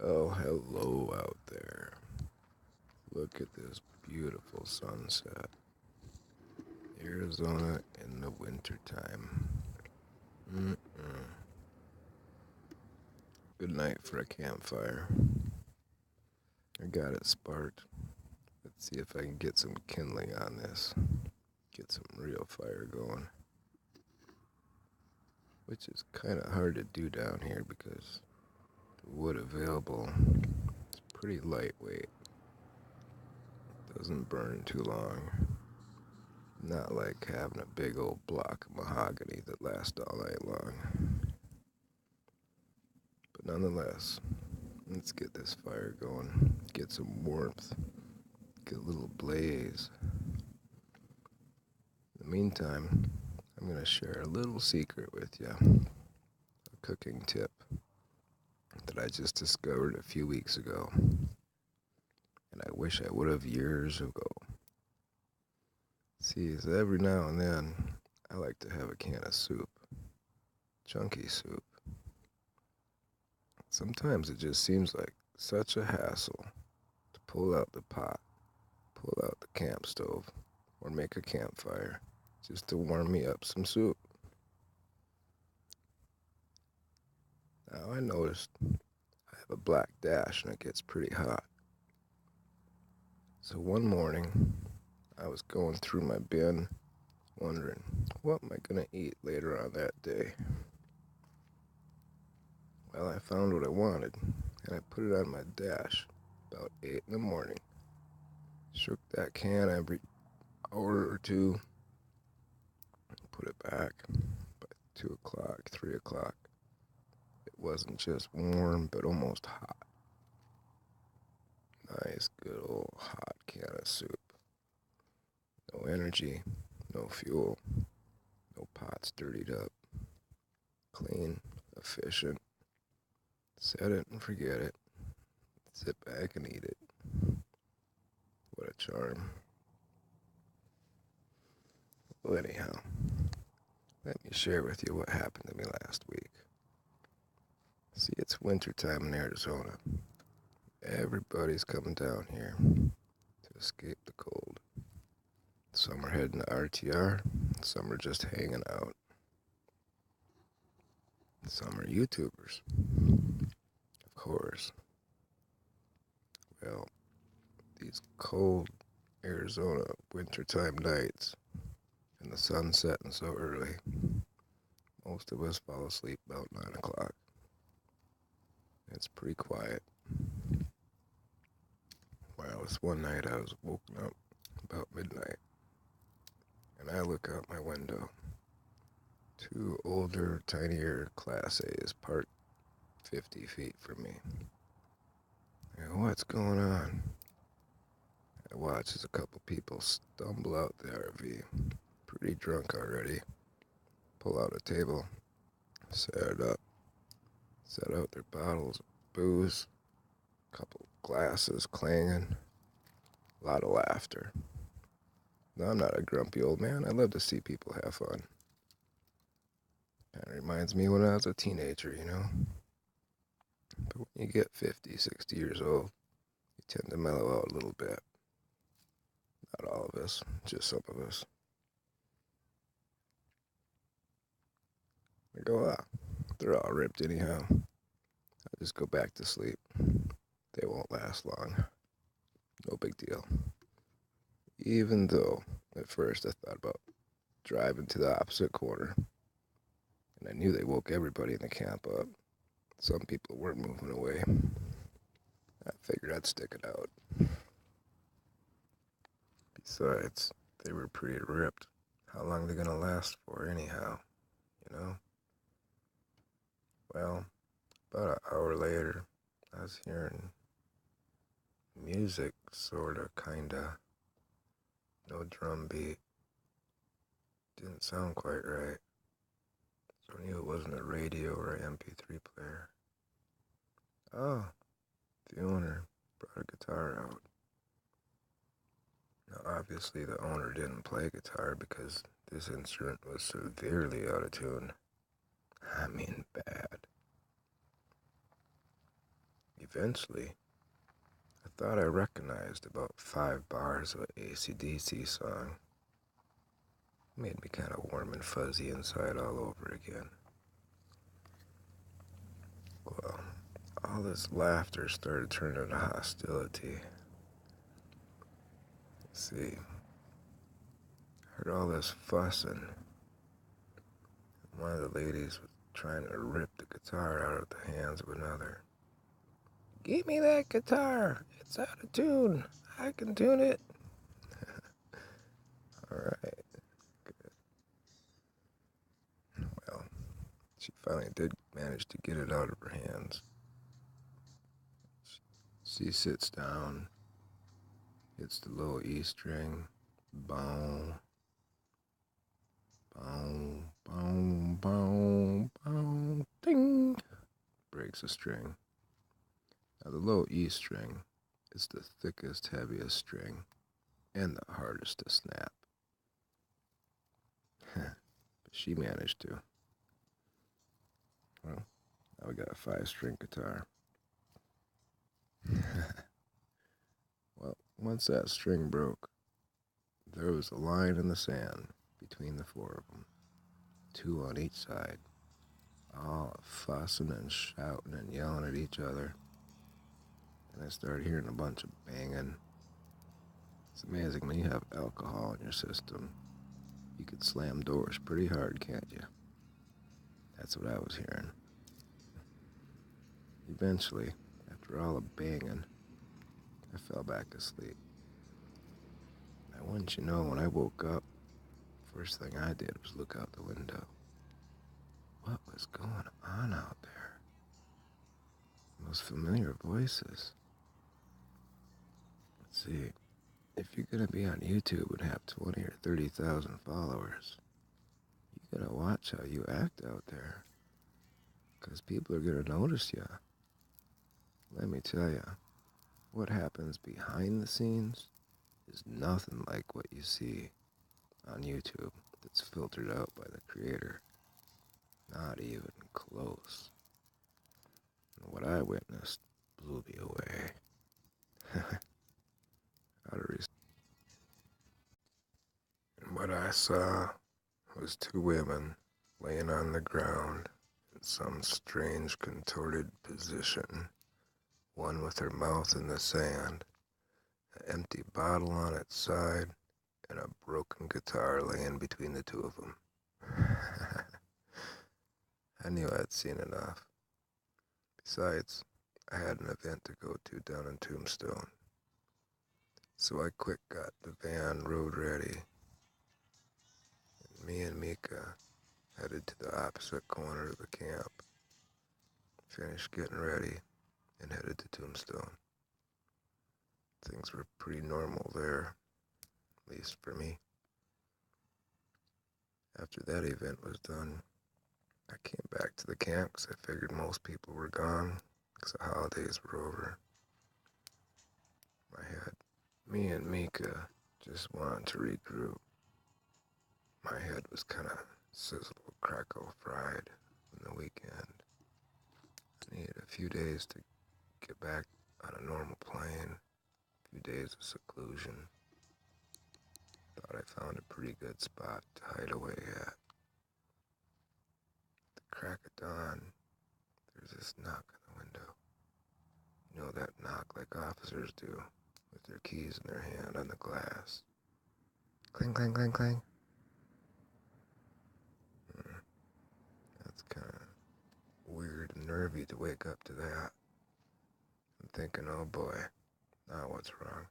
Oh, hello out there. Look at this beautiful sunset. Arizona in the wintertime. Mm-mm. Good night for a campfire. I got it sparked. Let's see if I can get some kindling on this. Get some real fire going. Which is kind of hard to do down here because the wood available is pretty lightweight. Doesn't burn too long. Not like having a big old block of mahogany that lasts all night long. But nonetheless, let's get this fire going. Get some warmth. Get a little blaze. In the meantime, I'm going to share a little secret with you. A cooking tip that I just discovered a few weeks ago. And I wish I would have years ago. See, is every now and then, I like to have a can of soup. Chunky soup. Sometimes it just seems like such a hassle to pull out the pot, pull out the camp stove, or make a campfire just to warm me up some soup. Now I noticed I have a black dash and it gets pretty hot. So one morning, I was going through my bin, wondering, what am I going to eat later on that day? Well, I found what I wanted, and I put it on my dash about 8 in the morning. Shook that can every hour or two, put it back. By 2 o'clock, 3 o'clock, it wasn't just warm, but almost hot. Nice, good old hot can of soup. No energy, no fuel, no pots dirtied up. Clean, efficient. Set it and forget it. Sit back and eat it. What a charm. Well, anyhow, let me share with you what happened to me last week. See, it's wintertime in Arizona. Everybody's coming down here to escape the cold. Some are heading to RTR, some are just hanging out. Some are YouTubers, of course. Well, these cold Arizona wintertime nights and the sun setting so early, most of us fall asleep about 9 o'clock. It's pretty quiet. Well, this one night I was woken up about midnight, and I look out my window. 2 older, tinier Class A's parked 50 feet from me. I go, what's going on? I watch as a couple people stumble out the RV, pretty drunk already, pull out a table, set it up, set out their bottles of booze, couple glasses clanging, a lot of laughter. Now, I'm not a grumpy old man. I love to see people have fun. Kind of reminds me when I was a teenager, you know? But when you get 50, 60 years old, you tend to mellow out a little bit. Not all of us, just some of us. I go, they're all ripped anyhow. I'll just go back to sleep. They won't last long. No big deal. Even though, at first I thought about driving to the opposite corner. And I knew they woke everybody in the camp up. Some people weren't moving away. I figured I'd stick it out. Besides, they were pretty ripped. How long are they gonna last for anyhow, you know? Well, about an hour later, I was hearing music, sorta, kinda. No drum beat. Didn't sound quite right. So I knew it wasn't a radio or an MP3 player. Oh, the owner brought a guitar out. Now, obviously, the owner didn't play guitar because this instrument was severely out of tune. I mean, bad. Eventually, I thought I recognized about 5 bars of an AC/DC song. It made me kind of warm and fuzzy inside all over again. Well, all this laughter started turning into hostility. See, I heard all this fussing. One of the ladies was trying to rip the guitar out of the hands of another. Give me that guitar! It's out of tune! I can tune it! Alright, good. Well, she finally did manage to get it out of her hands. She sits down, hits the low E string, boom, boom, boom, boom, boom, ding, breaks a string. Now the low E string is the thickest, heaviest string, and the hardest to snap. But she managed to. Well, now we got a 5-string guitar. Well, once that string broke, there was a line in the sand between the 4 of them, 2 on each side, all fussing and shouting and yelling at each other. And I started hearing a bunch of banging. It's amazing when you have alcohol in your system, you could slam doors pretty hard, can't you? That's what I was hearing. Eventually, after all the banging, I fell back asleep. And wouldn't you know, when I woke up, first thing I did was look out the window. What was going on out there? Those familiar voices. Let's see, if you're gonna be on YouTube and have 20 or 30,000 followers, you gotta watch how you act out there, because people are gonna notice you. Let me tell you, what happens behind the scenes is nothing like what you see on YouTube that's filtered out by the creator. Not even close. And what I witnessed blew me away. And what I saw was 2 women laying on the ground in some strange contorted position, one with her mouth in the sand, an empty bottle on its side, and a broken guitar laying between the 2 of them. I knew I'd seen enough. Besides, I had an event to go to down in Tombstone. So I quick got the van road ready. And me and Mika headed to the opposite corner of the camp. Finished getting ready and headed to Tombstone. Things were pretty normal there, at least for me. After that event was done, I came back to the camp because I figured most people were gone because the holidays were over. Me and Mika just wanted to regroup. My head was kind of sizzle, crackle, fried from the weekend. I needed a few days to get back on a normal plane, a few days of seclusion. Thought I found a pretty good spot to hide away at. At the crack of dawn, there's this knock on the window. You know that knock like officers do, with their keys in their hand on the glass. Clang, clang, clang, clang. That's kind of weird and nervy to wake up to that. I'm thinking, oh boy, now what's wrong?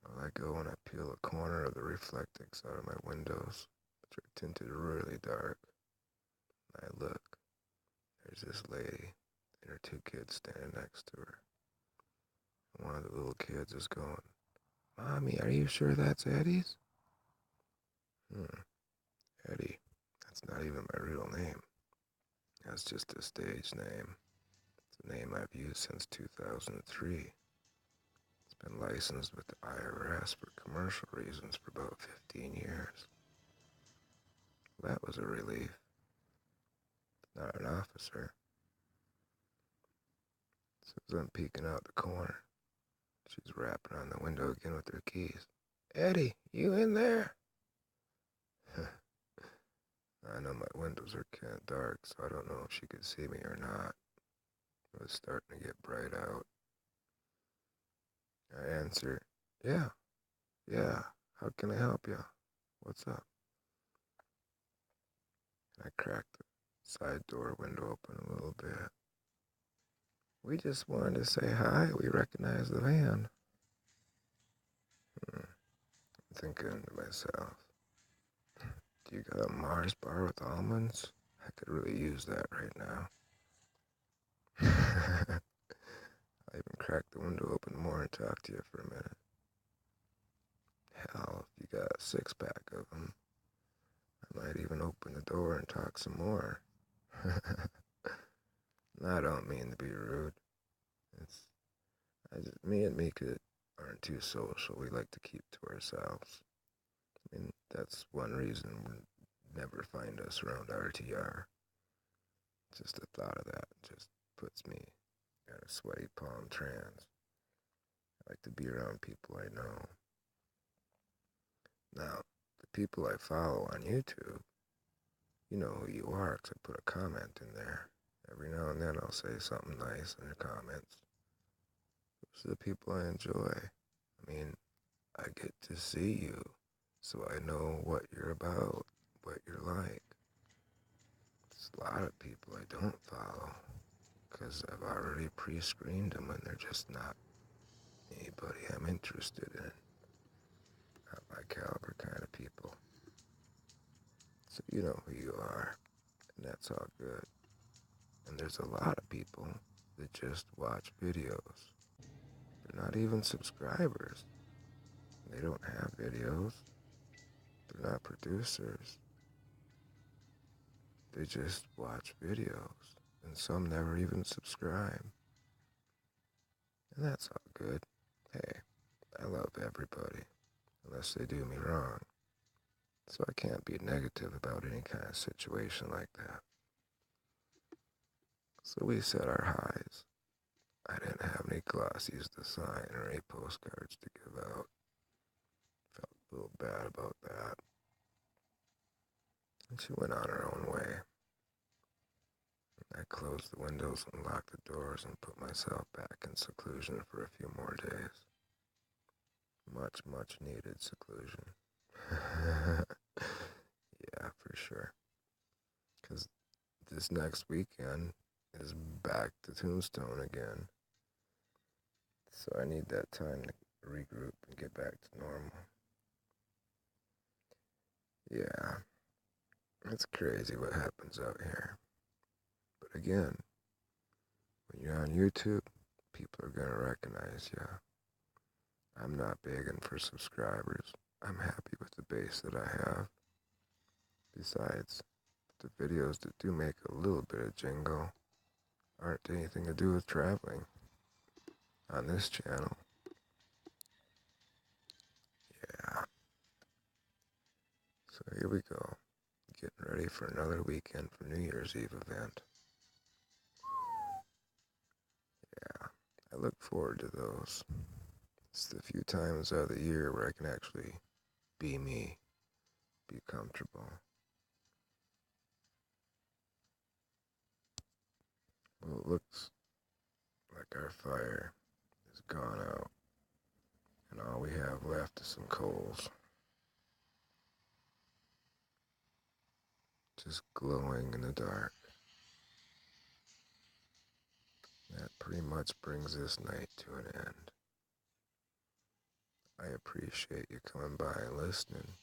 Well, I go and I peel a corner of the reflectix out of my windows, which are tinted really dark. And I look. There's this lady and her 2 kids standing next to her. And one of the little kids is going, Mommy, are you sure that's Eddie's? Eddie. That's not even my real name. That's just a stage name. It's a name I've used since 2003. It's been licensed with the IRS for commercial reasons for about 15 years. That was a relief. Not an officer. So as I'm peeking out the corner, she's rapping on the window again with her keys. Eddie, you in there? I know my windows are kind of dark, so I don't know if she could see me or not. It was starting to get bright out. I answer, yeah, how can I help you? What's up? I cracked the side door window open a little bit. We just wanted to say hi. We recognize the van. I'm thinking to myself, do you got a Mars bar with almonds? I could really use that right now. I even cracked the window open more and talked to you for a minute. Hell, if you got a 6-pack of them, I might even open the door and talk some more. I don't mean to be rude. Me and Mika aren't too social. We like to keep to ourselves. I mean, that's one reason you never find us around RTR. Just the thought of that just puts me in a sweaty palm trance. I like to be around people I know. Now, the people I follow on YouTube, you know who you are, 'cause I put a comment in there. Every now and then I'll say something nice in the comments. Those are the people I enjoy. I mean, I get to see you, so I know what you're about, what you're like. There's a lot of people I don't follow, because I've already pre-screened them and they're just not anybody I'm interested in. Not my caliber kind of people. So you know who you are, and that's all good. And there's a lot of people that just watch videos. They're not even subscribers. They don't have videos. They're not producers. They just watch videos. And some never even subscribe. And that's all good. Hey, I love everybody, unless they do me wrong. So I can't be negative about any kind of situation like that. So we set our highs. I didn't have any glossies to sign or any postcards to give out. Felt a little bad about that. And she went on her own way. I closed the windows and locked the doors and put myself back in seclusion for a few more days. Much, much needed seclusion. Yeah, for sure. Because this next weekend is back to Tombstone again. So I need that time to regroup and get back to normal. Yeah, it's crazy what happens out here. But again, when you're on YouTube, people are going to recognize you. I'm not begging for subscribers. I'm happy with the base that I have. Besides, the videos that do make a little bit of jingle aren't anything to do with traveling on this channel. Yeah. So here we go. Getting ready for another weekend for New Year's Eve event. Yeah, I look forward to those. It's the few times out of the year where I can actually be me, be comfortable. Well, it looks like our fire is gone out, and all we have left is some coals. Just glowing in the dark. That pretty much brings this night to an end. I appreciate you coming by and listening.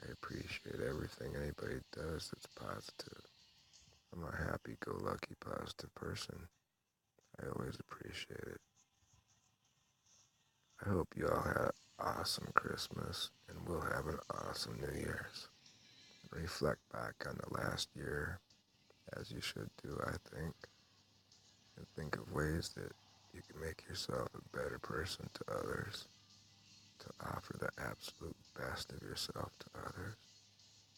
I appreciate everything anybody does that's positive. I'm a happy-go-lucky, positive person. I always appreciate it. I hope you all had an awesome Christmas, and we'll have an awesome New Year's. Reflect back on the last year, as you should do, I think, and think of ways that you can make yourself a better person to others, to offer the absolute best of yourself to others,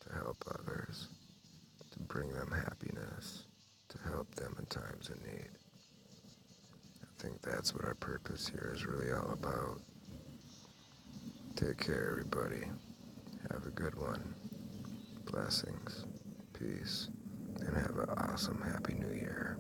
to help others, to bring them happiness, to help them in times of need. think that's what our purpose here is really all about. Take care, everybody. Have a good one. Blessings, peace, and have an awesome Happy New Year.